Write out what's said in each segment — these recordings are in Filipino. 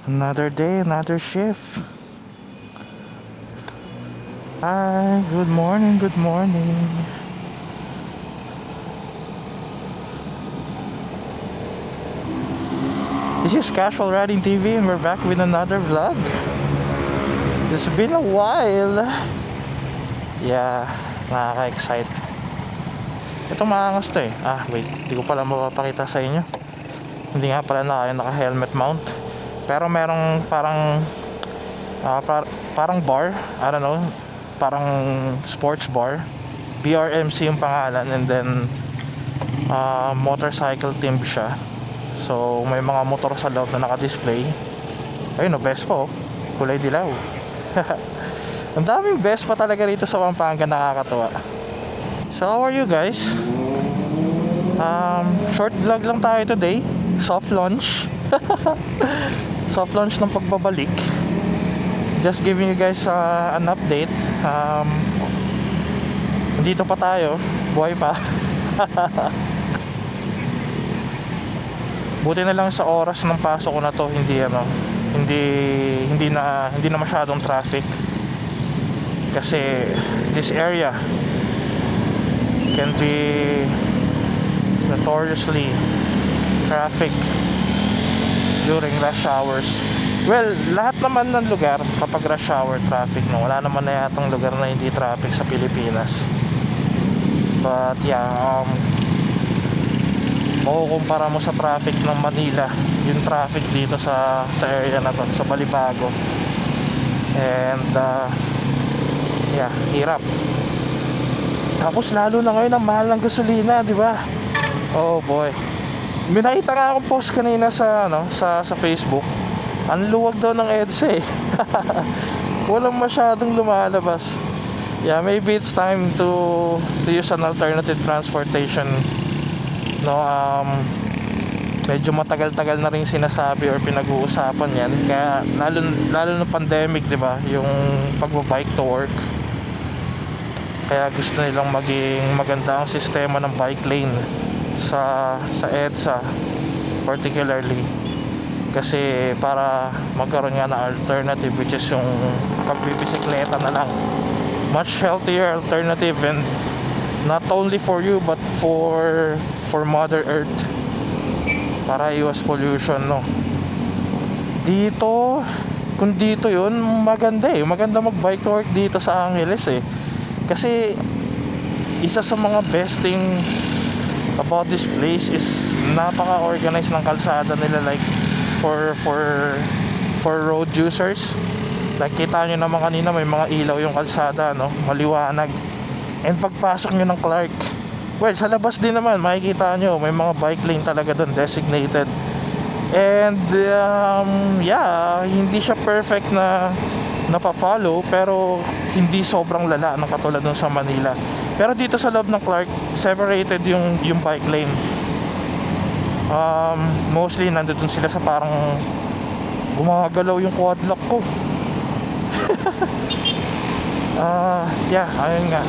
Another day, another shift. Hi, good morning, good morning. This is Casual Riding TV and we're back with another vlog. It's been a while. Yeah, nakaka-excite. Ito maangas to eh. Wait, hindi ko pala mapapakita sa inyo. Hindi nga pala na kayo naka-helmet mount. Pero merong parang bar, I don't know, parang sports bar. BRMC yung pangalan, and then motorcycle team siya. So may mga motor sa loob na naka-display. Ayun, Vespa, kulay dilaw. Ang daming Vespa talaga rito sa Pampanga, nakakatuwa. So how are you guys? Short vlog lang tayo today. Soft launch. Soft launch ng pagbabalik. Just giving you guys an update. Dito pa tayo, buhay pa. Buti na lang sa oras ng pasok ko na to, hindi na masyadong traffic. Kasi this area can be notoriously traffic during rush hours. Well, lahat naman ng lugar kapag rush hour traffic, no? Wala naman na yatang lugar na hindi traffic sa Pilipinas. But yeah, makukumpara mo sa traffic ng Manila, yung traffic dito sa area na to, sa Balibago. And yeah, hirap. Tapos lalo na ngayon ang mahal ng gasolina, di ba? Oh boy. May nakita nga akong post kanina sa Facebook. Ang luwag daw ng EDSA eh. Walang masyadong lumalabas. Yeah, maybe it's time to use an alternative transportation. No, medyo matagal-tagal na rin sinasabi or pinag-uusapan yan. Kaya lalo na pandemic, di ba? Yung pagbo-bike to work. Kaya gusto nilang maging maganda ang sistema ng bike lane sa EDSA particularly, kasi para magkaroon nga na alternative, which is yung pagbibisikleta na lang. Much healthier alternative, and not only for you but for Mother Earth, para iwas pollution, no? Kung dito yun, maganda mag bike to work dito sa Angeles eh. Kasi isa sa mga best thing about this place is napaka-organized ng kalsada nila, like for road users. Like kita nyo naman kanina, may mga ilaw yung kalsada, no? Maliwanag. And pagpasok nyo ng Clark, well, sa labas din naman makikita nyo may mga bike lane talaga doon designated. And yeah, hindi siya perfect na nafa-follow, pero hindi sobrang lala ng katulad nun sa Manila. Pero dito sa loob ng Clark, separated yung bike lane. Mostly nandun sila sa parang gumagalaw yung quad lock ko. Yeah, ayun nga.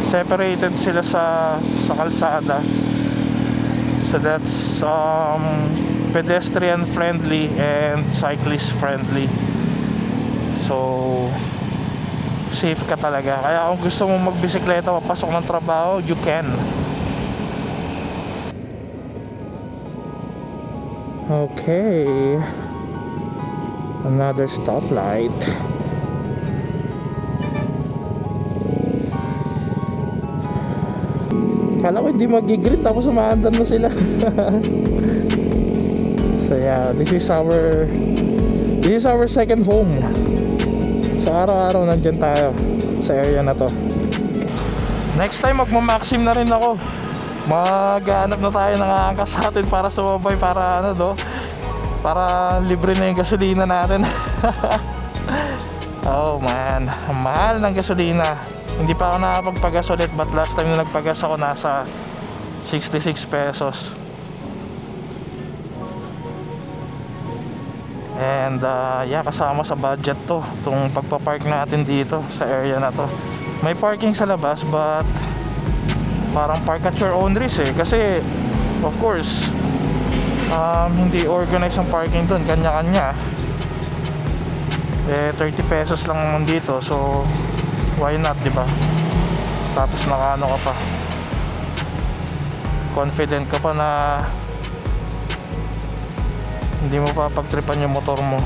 Separated sila sa kalsada. So that's pedestrian friendly and cyclist friendly. So safe ka talaga. Kaya kung gusto mo magbisikleta papasok ng trabaho, you can. Okay, another stoplight. Kala ko hindi mag-green tapos umaandar na sila. So yeah, this is our second home. So araw-araw nandyan tayo sa area na to. Next time magmamaxim na rin ako. Maghanap na tayo ng angkas sa atin para sumabay, para para libre na yung gasolina natin. Oh man, ang mahal ng gasolina. Hindi pa ako nakapagpagas ulit, but last time na nagpagas ako nasa 66 pesos. And yeah, kasama sa budget to, itong pagpapark natin dito sa area na to. May parking sa labas, but parang park at your own risk eh. Kasi of course hindi organized ang parking doon, kanya-kanya. eh 30 pesos lang naman dito, so why not, di ba? Tapos nakaano ka pa, confident ka pa na hindi mo pa pagtripan yung motor mo.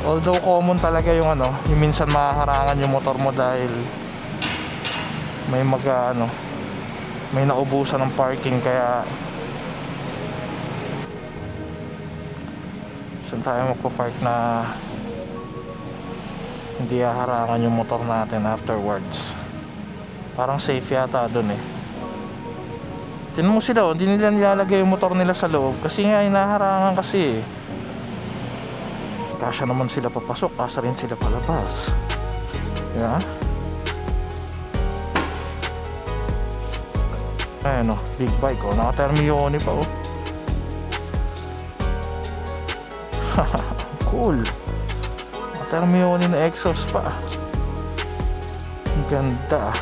Although common talaga yung ano, yung minsan mahaharangan yung motor mo dahil may may naubusan ng parking, kaya saan tayo magpa-park na hindi haharangan yung motor natin afterwards. Parang safe yata dun eh. Tingnan mo sila, hindi nila nilalagay yung motor nila sa loob kasi nga hinaharangan kasi eh. Kasya naman sila papasok, kasa rin sila palabas. Yeah. Ayan o, big bike o, naka-Termione pa o. Cool. Naka-Termione na exhaust pa. Ang ganda.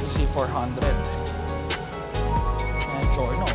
C400 and Giorno.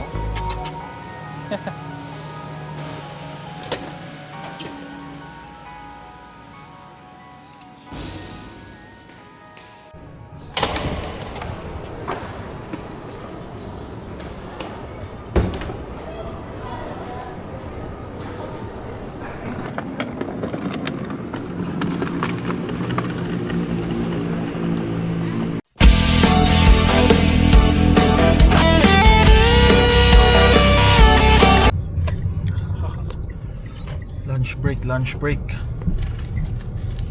Lunch break.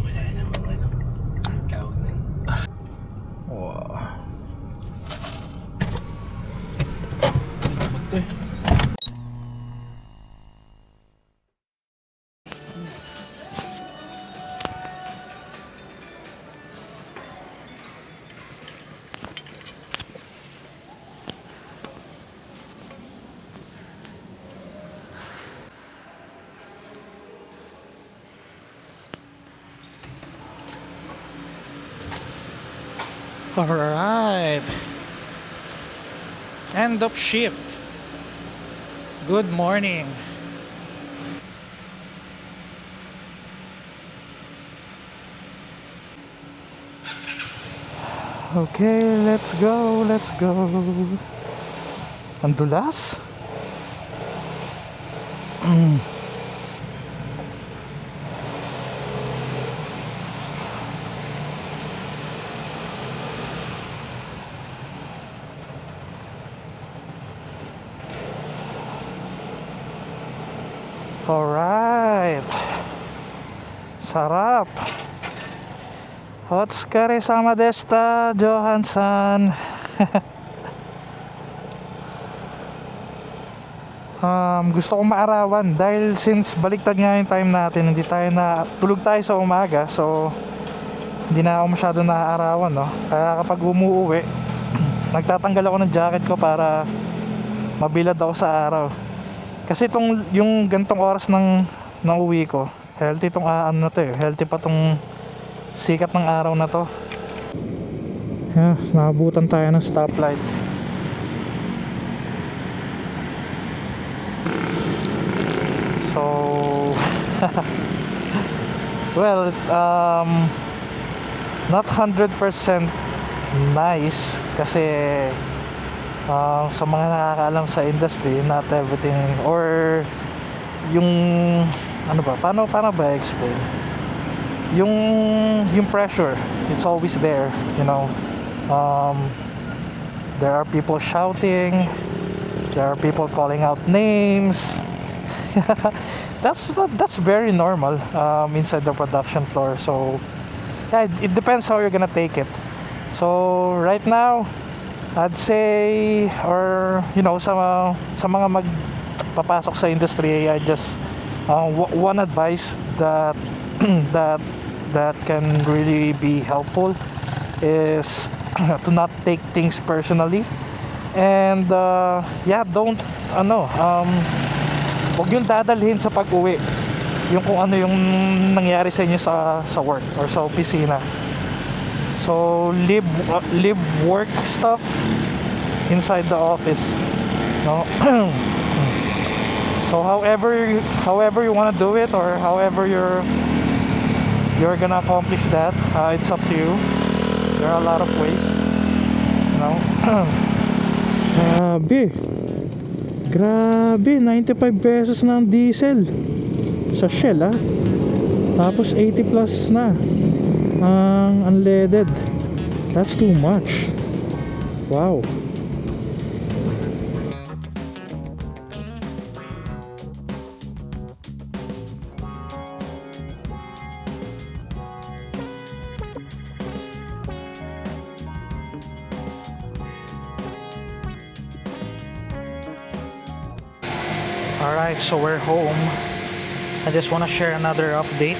Wala na. Count na. Wow. Magte. Alright. End of shift. Good morning. Okay, let's go. Ang dulas? Alright. Sarap. Otskare sama desta, Johansson. Gusto kong maarawan dahil since baliktad nga yung time natin, hindi tayo na tulog tayo sa umaga, so hindi na ako masyado naaarawan, no? Kaya kapag umuuwi, nagtatanggal ako ng jacket ko para mabilad ako sa araw. Kasi yung gantong oras ng uwi ko, healthy tong ano na to eh, healthy pa tong sikat ng araw na to. Naabutan tayo ng stoplight. So well, not 100% nice kasi sa mga nakakaalam sa industry, not everything, or yung ano ba, paano ba explain, yung pressure, it's always there, you know. There are people shouting, there are people calling out names. That's very normal inside the production floor. So yeah, it depends how you're gonna take it. So right now, I'd say, or you know, sa mga magpapasok sa industry, I just one advice that that can really be helpful is to not take things personally, and yeah, don't wag yung dadalhin sa pag-uwi yung kung ano yung nangyari sa inyo sa work or sa opisina. So leave work stuff inside the office, no? So however you want to do it, or however you're gonna accomplish that, it's up to you. There are a lot of ways, you know. Grabe, 95 pesos na ang diesel sa Shell, ah. Tapos 80 plus na ang unleaded. That's too much. Wow. Alright, so we're home. I just want to share another update.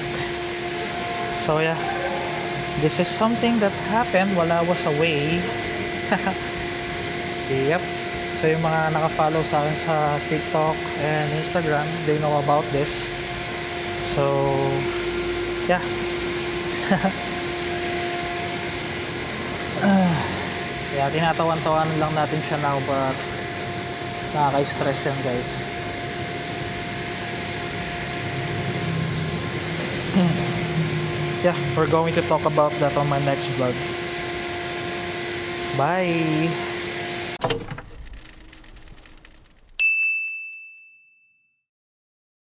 So yeah, this is something that happened while I was away. Yep. So yung mga naka-follow sa akin sa TikTok and Instagram, they know about this. So yeah. Yeah, tinatawan-tawanan lang natin siya now, but nakaka-stress yan, guys. Yeah, we're going to talk about that on my next vlog. Bye!